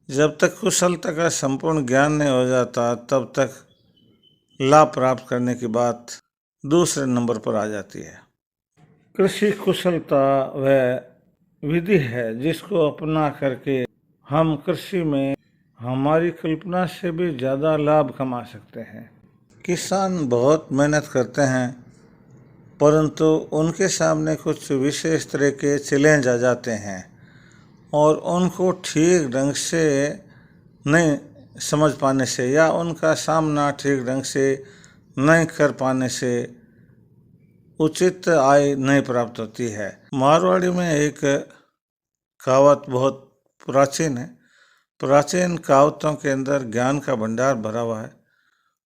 जब तक कुशलता का संपूर्ण ज्ञान नहीं हो जाता तब तक लाभ प्राप्त करने की बात दूसरे नंबर पर आ जाती है। कृषि कुशलता वह विधि है जिसको अपना करके हम कृषि में हमारी कल्पना से भी ज़्यादा लाभ कमा सकते हैं। किसान बहुत मेहनत करते हैं, परंतु उनके सामने कुछ विशेष तरह के चैलेंज आ जाते हैं और उनको ठीक ढंग से नहीं समझ पाने से या उनका सामना ठीक ढंग से नहीं कर पाने से उचित आय नहीं प्राप्त होती है। मारवाड़ी में एक कहावत बहुत प्राचीन है। प्राचीन कहावतों के अंदर ज्ञान का भंडार भरा हुआ है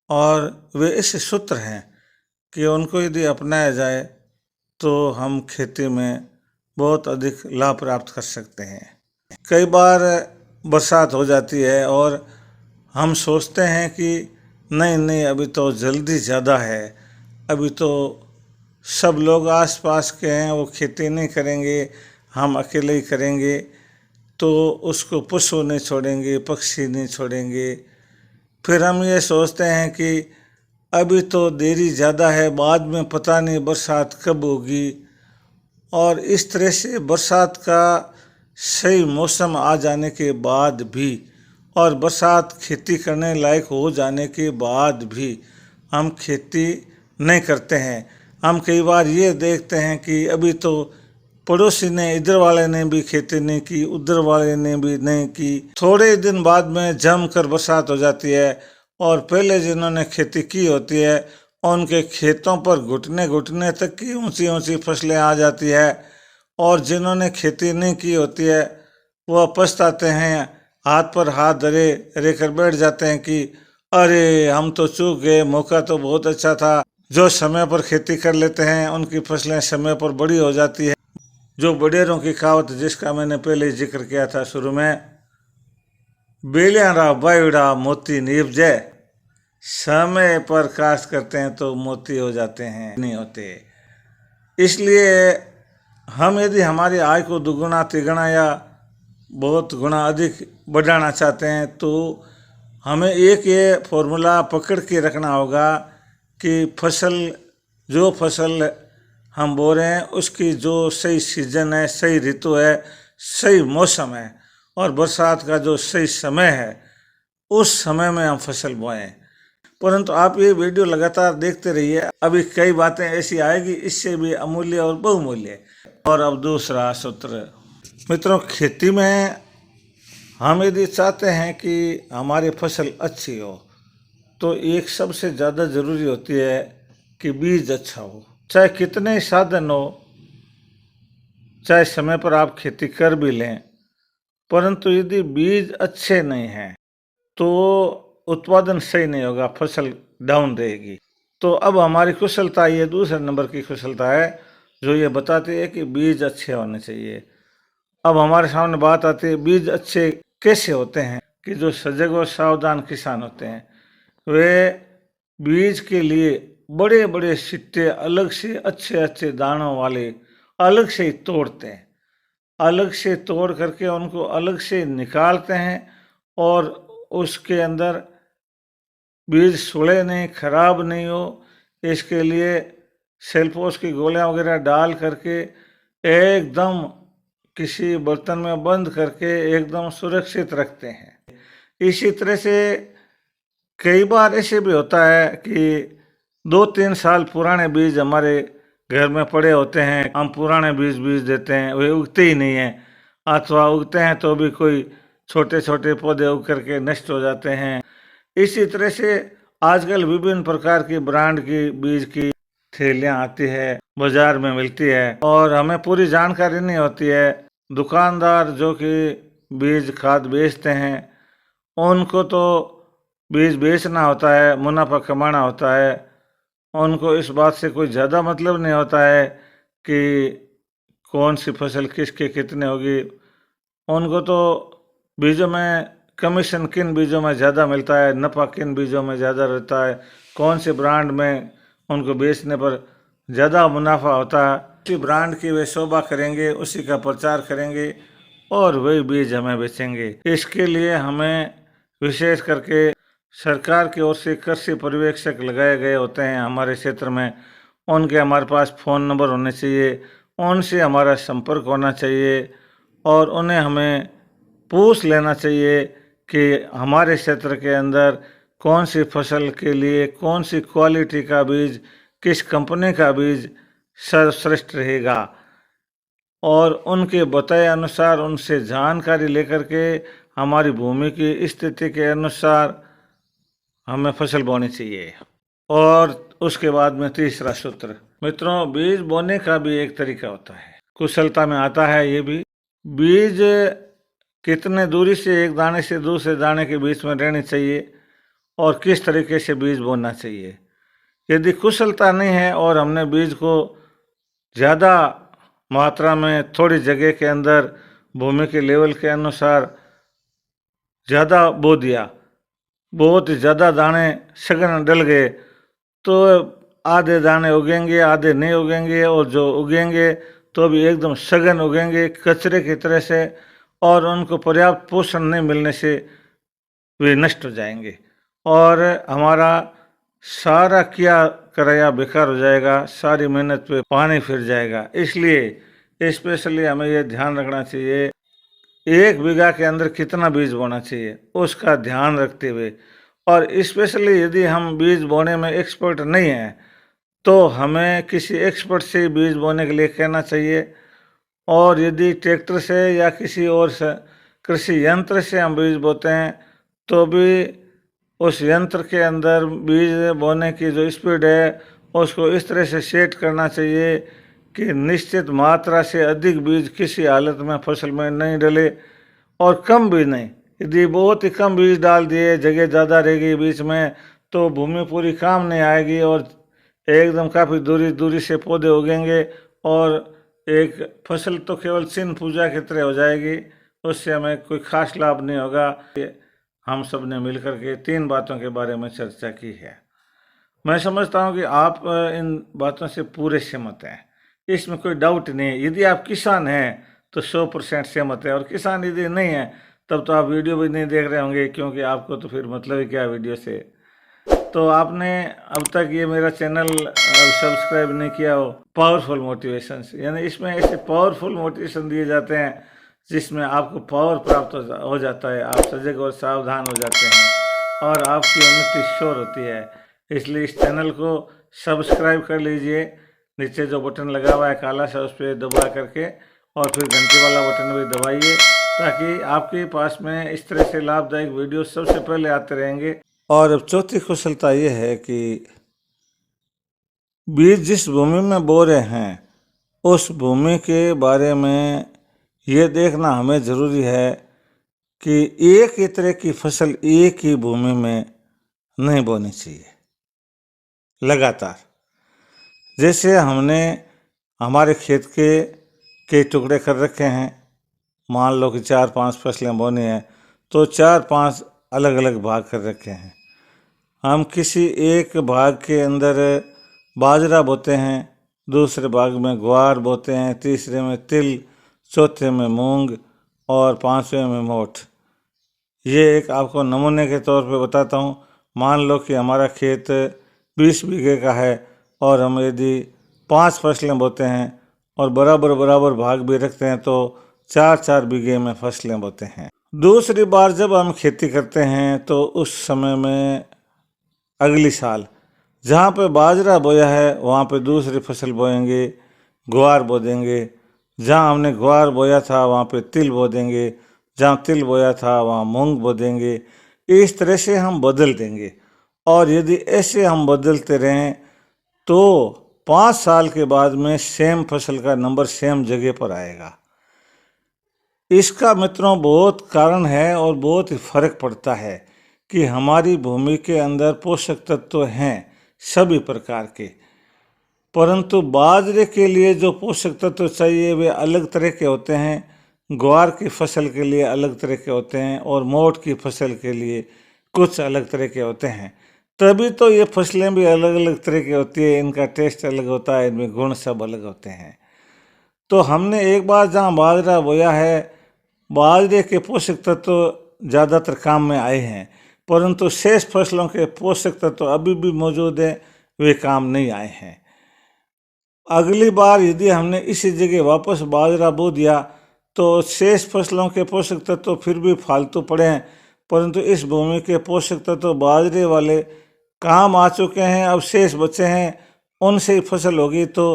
और वे इस सूत्र हैं कि उनको यदि अपनाया जाए तो हम खेती में बहुत अधिक लाभ प्राप्त कर सकते हैं। कई बार बरसात हो जाती है और हम सोचते हैं कि नहीं अभी तो जल्दी ज़्यादा है, अभी तो सब लोग आसपास के हैं वो खेती नहीं करेंगे, हम अकेले ही करेंगे, तो उसको पशु नहीं छोड़ेंगे, पक्षी नहीं छोड़ेंगे। फिर हम ये सोचते हैं कि अभी तो देरी ज़्यादा है, बाद में पता नहीं बरसात कब होगी। और इस तरह से बरसात का सही मौसम आ जाने के बाद भी और बरसात खेती करने लायक हो जाने के बाद भी हम खेती नहीं करते हैं। हम कई बार ये देखते हैं कि अभी तो पड़ोसी ने, इधर वाले ने भी खेती नहीं की, उधर वाले ने भी नहीं की। थोड़े दिन बाद में जमकर बरसात हो जाती है और पहले जिन्होंने खेती की होती है उनके खेतों पर घुटने घुटने तक की ऊंची ऊंची फसलें आ जाती है और जिन्होंने खेती नहीं की होती है वह पछताते हैं, हाथ पर हाथ धरे रहकर बैठ जाते हैं कि अरे हम तो चूक गए, मौका तो बहुत अच्छा था। जो समय पर खेती कर लेते हैं उनकी फसलें समय पर बड़ी हो जाती है। जो बडेरों की कहावत जिसका मैंने पहले जिक्र किया था शुरू में, बेलियारा बायुड़ा मोती निपजे, समय पर काश्त करते हैं तो मोती हो जाते हैं, नहीं होते। इसलिए हम यदि हमारी आय को दुगुना तिगुना या बहुत गुना अधिक बढ़ाना चाहते हैं तो हमें एक ये फॉर्मूला पकड़ के रखना होगा कि जो फसल हम बो रहे हैं उसकी जो सही सीजन है, सही ऋतु है, सही मौसम है और बरसात का जो सही समय है उस समय में हम फसल बोएं। परंतु आप ये वीडियो लगातार देखते रहिए, अभी कई बातें ऐसी आएगी इससे भी अमूल्य और बहुमूल्य। और अब दूसरा सूत्र मित्रों, खेती में हम यदि चाहते हैं कि हमारी फसल अच्छी हो तो एक सबसे ज़्यादा ज़रूरी होती है कि बीज अच्छा हो। चाहे कितने ही साधन हो, चाहे समय पर आप खेती कर भी लें, परंतु यदि बीज अच्छे नहीं हैं तो उत्पादन सही नहीं होगा, फसल डाउन रहेगी। तो अब हमारी कुशलता ये दूसरे नंबर की कुशलता है जो ये बताती है कि बीज अच्छे होने चाहिए। अब हमारे सामने बात आती है बीज अच्छे कैसे होते हैं कि जो सजग और सावधान किसान होते हैं वे बीज के लिए बड़े बड़े सिट्टे अलग से अच्छे दानों वाले अलग से ही तोड़ते हैं, अलग से तोड़ करके उनको अलग से निकालते हैं और उसके अंदर बीज सुड़े नहीं, खराब नहीं हो, इसके लिए सेल्फोस की गोलियां वगैरह डाल करके एकदम किसी बर्तन में बंद करके एकदम सुरक्षित रखते हैं। इसी तरह से कई बार ऐसे भी होता है कि 2-3 साल पुराने बीज हमारे घर में पड़े होते हैं, हम पुराने बीज देते हैं, वे उगते ही नहीं हैं, अथवा उगते हैं तो भी कोई छोटे छोटे पौधे उग करके नष्ट हो जाते हैं। इसी तरह से आजकल विभिन्न प्रकार की ब्रांड की बीज की थैलियाँ आती है, बाजार में मिलती है और हमें पूरी जानकारी नहीं होती है। दुकानदार जो कि बीज खाद बेचते हैं उनको तो बीज बेचना होता है, मुनाफा कमाना होता है, उनको इस बात से कोई ज़्यादा मतलब नहीं होता है कि कौन सी फसल किसके कितने होगी। उनको तो बीजों में कमीशन किन बीजों में ज़्यादा मिलता है, नफ़ा किन बीजों में ज़्यादा रहता है, कौन से ब्रांड में उनको बेचने पर ज़्यादा मुनाफा होता है, उसी ब्रांड की वे शोभा करेंगे, उसी का प्रचार करेंगे और वही बीज हमें बेचेंगे। इसके लिए हमें विशेष करके सरकार की ओर से कृषि पर्यवेक्षक लगाए गए होते हैं हमारे क्षेत्र में, उनके हमारे पास फ़ोन नंबर होने चाहिए, उनसे हमारा संपर्क होना चाहिए और उन्हें हमें पूछ लेना चाहिए कि हमारे क्षेत्र के अंदर कौन सी फसल के लिए कौन सी क्वालिटी का बीज, किस कंपनी का बीज सर्वश्रेष्ठ रहेगा, और उनके बताए अनुसार उनसे जानकारी लेकर के हमारी भूमि की स्थिति के अनुसार हमें फसल बोनी चाहिए। और उसके बाद में तीसरा सूत्र, मित्रों, बीज बोने का भी एक तरीका होता है, कुशलता में आता है ये भी। बीज कितने दूरी से एक दाने से दूसरे दाने के बीच में रहनी चाहिए और किस तरीके से बीज बोना चाहिए। यदि कुशलता नहीं है और हमने बीज को ज़्यादा मात्रा में थोड़ी जगह के अंदर भूमि के लेवल के अनुसार ज़्यादा बो दिया, बहुत ज़्यादा दाने सघन डल गए, तो आधे दाने उगेंगे आधे नहीं उगेंगे, और जो उगेंगे तो भी एकदम सघन उगेंगे कचरे की तरह से, और उनको पर्याप्त पोषण नहीं मिलने से वे नष्ट हो जाएंगे और हमारा सारा किया कराया बेकार हो जाएगा, सारी मेहनत पे पानी फिर जाएगा। इसलिए स्पेशली हमें ये ध्यान रखना चाहिए, 1 बीघा के अंदर कितना बीज बोना चाहिए उसका ध्यान रखते हुए। और स्पेशली यदि हम बीज बोने में एक्सपर्ट नहीं हैं तो हमें किसी एक्सपर्ट से बीज बोने के लिए कहना चाहिए, और यदि ट्रैक्टर से या किसी और से कृषि यंत्र से हम बीज बोते हैं तो भी उस यंत्र के अंदर बीज बोने की जो स्पीड है उसको इस तरह से सेट करना चाहिए कि निश्चित मात्रा से अधिक बीज किसी हालत में फसल में नहीं डले और कम भी नहीं। यदि बहुत ही कम बीज डाल दिए, जगह ज़्यादा रहेगी बीच में, तो भूमि पूरी काम नहीं आएगी और एकदम काफ़ी दूरी दूरी से पौधे उगेंगे और एक फसल तो केवल चिन्ह पूजा की तरह हो जाएगी, उससे हमें कोई खास लाभ नहीं होगा। हम सब ने मिलकर के 3 बातों के बारे में चर्चा की है। मैं समझता हूँ कि आप इन बातों से पूरे सहमत हैं, इसमें कोई डाउट नहीं है। यदि आप किसान हैं तो 100% सहमत है, और किसान यदि नहीं है तब तो आप वीडियो भी नहीं देख रहे होंगे, क्योंकि आपको तो फिर मतलब ही क्या वीडियो से। तो आपने अब तक ये मेरा चैनल सब्सक्राइब नहीं किया हो, पावरफुल मोटिवेशन, यानी इसमें ऐसे पावरफुल मोटिवेशन दिए जाते हैं जिसमें आपको पावर प्राप्त हो जाता है, आप सजग और सावधान हो जाते हैं और आपकी उन्नति श्योर होती है। इसलिए इस चैनल को सब्सक्राइब कर लीजिए, नीचे जो बटन लगा हुआ है काला सा उस पर दबा करके, और फिर घंटी वाला बटन भी दबाइए ताकि आपके पास में इस तरह से लाभदायक वीडियो सबसे पहले आते रहेंगे। और अब चौथी कुशलता ये है कि बीज जिस भूमि में बो रहे हैं उस भूमि के बारे में ये देखना हमें ज़रूरी है कि एक ही तरह की फसल एक ही भूमि में नहीं बोनी चाहिए लगातार। जैसे हमने हमारे खेत के टुकड़े कर रखे हैं, मान लो कि 4-5 फसलें बोनी है तो 4-5 अलग अलग भाग कर रखे हैं। हम किसी एक भाग के अंदर बाजरा बोते हैं, दूसरे भाग में ग्वार बोते हैं, तीसरे में तिल, चौथे में मूंग और 5वें में मोठ। ये एक आपको नमूने के तौर पे बताता हूँ। मान लो कि हमारा खेत 20 बीघे का है और हम यदि 5 फसलें बोते हैं और बराबर बराबर भाग भी रखते हैं तो 4-4 बीघे में फसलें बोते हैं। दूसरी बार जब हम खेती करते हैं तो उस समय में अगली साल जहाँ पे बाजरा बोया है वहाँ पे दूसरी फसल बोएंगे, ग्वार बो देंगे। जहाँ हमने ग्वार बोया था वहाँ पे तिल बो देंगे, जहाँ तिल बोया था वहाँ मूंग बो देंगे। इस तरह से हम बदल देंगे, और यदि ऐसे हम बदलते रहें तो 5 साल के बाद में सेम फसल का नंबर सेम जगह पर आएगा। इसका मित्रों बहुत कारण है और बहुत ही फर्क पड़ता है कि हमारी भूमि के अंदर पोषक तत्व हैं सभी प्रकार के, परंतु बाजरे के लिए जो पोषक तत्व चाहिए वे अलग तरह के होते हैं, ग्वार की फसल के लिए अलग तरह के होते हैं और मोठ की फसल के लिए कुछ अलग तरह के होते हैं। तभी तो ये फसलें भी अलग अलग तरह की होती है, इनका टेस्ट अलग होता है, इनमें गुण सब अलग होते हैं। तो हमने एक बार जहाँ बाजरा बोया है बाजरे के पोषक तत्व ज़्यादातर काम में आए हैं, परंतु शेष फसलों के पोषक तत्व अभी भी मौजूद हैं, वे काम नहीं आए हैं। अगली बार यदि हमने इसी जगह वापस बाजरा बो दिया तो शेष फसलों के पोषक तत्व फिर भी फालतू पड़े हैं, परंतु इस भूमि के पोषक तत्व बाजरे वाले काम आ चुके हैं, अब शेष बचे हैं, उनसे ही फसल होगी तो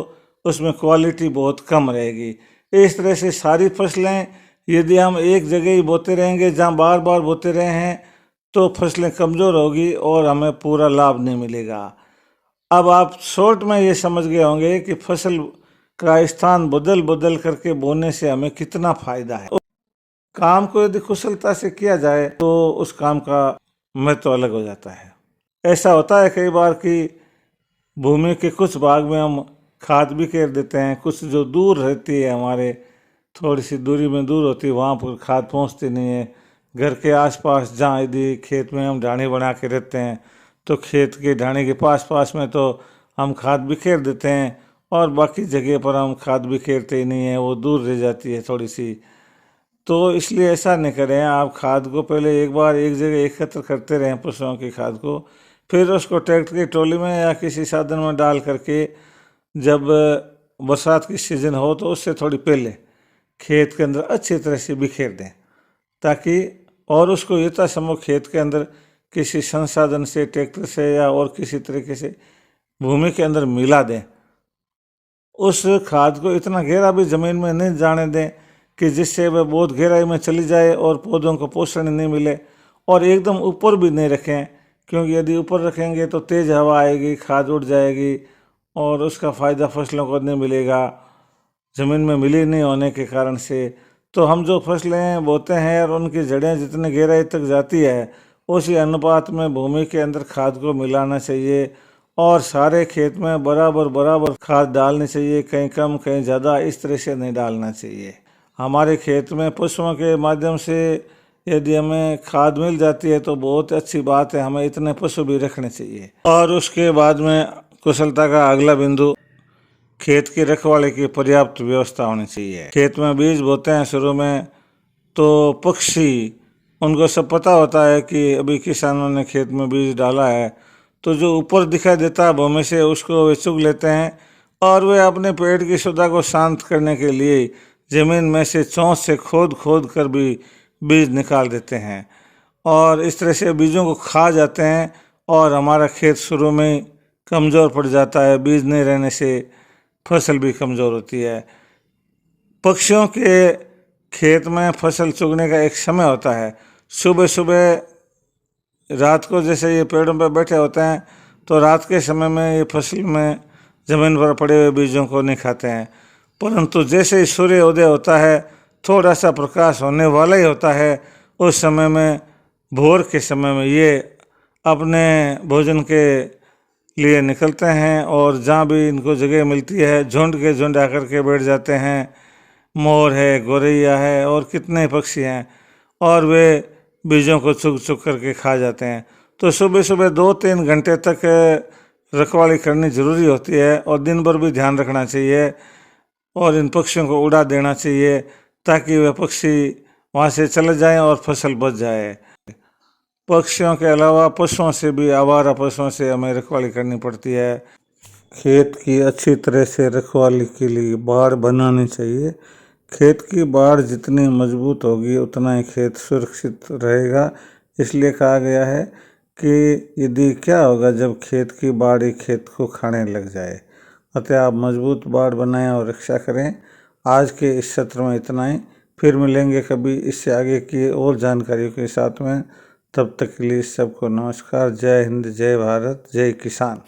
उसमें क्वालिटी बहुत कम रहेगी। इस तरह से सारी फसलें यदि हम एक जगह ही बोते रहेंगे जहाँ बार बार बोते रहे हैं तो फसलें कमज़ोर होगी और हमें पूरा लाभ नहीं मिलेगा। अब आप शॉर्ट में ये समझ गए होंगे कि फसल का स्थान बदल बदल करके बोने से हमें कितना फायदा है। काम को यदि कुशलता से किया जाए तो उस काम का महत्व अलग हो जाता है। ऐसा होता है कई बार कि भूमि के कुछ भाग में हम खाद भी कर देते हैं, कुछ जो दूर रहती है, हमारे थोड़ी सी दूरी में दूर होती है, वहाँ पर खाद पहुँचती नहीं है। घर के आसपास जहाँ यदि खेत में हम ढाणी बना के रहते हैं तो खेत के ढाणी के पास में तो हम खाद बिखेर देते हैं और बाकी जगह पर हम खाद बिखेरते ही नहीं है, वो दूर रह जाती है थोड़ी सी। तो इसलिए ऐसा नहीं करें, आप खाद को पहले एक बार एक जगह एकत्र करते रहें पशुओं की खाद को, फिर उसको ट्रैक्टर की ट्रॉली में या किसी साधन में डाल करके जब बरसात की सीज़न हो तो उससे थोड़ी पहले खेत के अंदर अच्छी तरह से बिखेर दें, ताकि और उसको यथासंभव खेत के अंदर किसी संसाधन से, ट्रैक्टर से या और किसी तरीके से भूमि के अंदर मिला दें। उस खाद को इतना गहरा भी ज़मीन में नहीं जाने दें कि जिससे वह बहुत गहराई में चली जाए और पौधों को पोषण नहीं मिले, और एकदम ऊपर भी नहीं रखें, क्योंकि यदि ऊपर रखेंगे तो तेज़ हवा आएगी, खाद उड़ जाएगी और उसका फ़ायदा फसलों को नहीं मिलेगा, ज़मीन में मिली नहीं होने के कारण से। तो हम जो फसलें बोते हैं और उनकी जड़ें जितनी गहराई तक जाती है उसी अनुपात में भूमि के अंदर खाद को मिलाना चाहिए और सारे खेत में बराबर बराबर खाद डालनी चाहिए, कहीं कम कहीं ज़्यादा, इस तरह से नहीं डालना चाहिए। हमारे खेत में पशुओं के माध्यम से यदि हमें खाद मिल जाती है तो बहुत अच्छी बात है, हमें इतने पशु भी रखने चाहिए। और उसके बाद में कुशलता का अगला बिंदु, खेत की रखवाली की पर्याप्त व्यवस्था होनी चाहिए। खेत में बीज बोते हैं शुरू में तो पक्षी, उनको सब पता होता है कि अभी किसानों ने खेत में बीज डाला है, तो जो ऊपर दिखाई देता है भूमि से उसको वे चुग लेते हैं और वे अपने पेट की क्षुधा को शांत करने के लिए ज़मीन में से चोंच से खोद खोद कर भी बीज निकाल देते हैं और इस तरह से बीजों को खा जाते हैं और हमारा खेत शुरू में कमज़ोर पड़ जाता है। बीज नहीं रहने से फसल भी कमज़ोर होती है। पक्षियों के खेत में फसल चुगने का एक समय होता है, सुबह सुबह रात को, जैसे ये पेड़ों पर बैठे होते हैं तो रात के समय में ये फसल में ज़मीन पर पड़े हुए बीजों को नहीं खाते हैं, परंतु जैसे ही सूर्य उदय होता है, थोड़ा सा प्रकाश होने वाला ही होता है, उस समय में भोर के समय में ये अपने भोजन के लिए निकलते हैं और जहाँ भी इनको जगह मिलती है झुंड के झुंड आकर के बैठ जाते हैं। मोर है, गौरैया है और कितने पक्षी हैं और वे बीजों को चुग चुग करके खा जाते हैं। तो सुबह सुबह 2-3 घंटे तक रखवाली करनी ज़रूरी होती है और दिन भर भी ध्यान रखना चाहिए और इन पक्षियों को उड़ा देना चाहिए ताकि वे पक्षी वहाँ से चले जाएं और फसल बच जाए। पक्षियों के अलावा पशुओं से भी, आवारा पशुओं से हमें रखवाली करनी पड़ती है। खेत की अच्छी तरह से रखवाली के लिए बाड़ बनानी चाहिए। खेत की बाड़ जितनी मजबूत होगी उतना ही खेत सुरक्षित रहेगा। इसलिए कहा गया है कि यदि क्या होगा जब खेत की बाड़ ही खेत को खाने लग जाए। अतः आप मजबूत बाड़ बनाएं और रक्षा करें। आज के इस सत्र में इतना ही, फिर मिलेंगे कभी इससे आगे की और जानकारियों के साथ में। तब तक के लिए सबको नमस्कार। जय हिंद, जय भारत, जय किसान।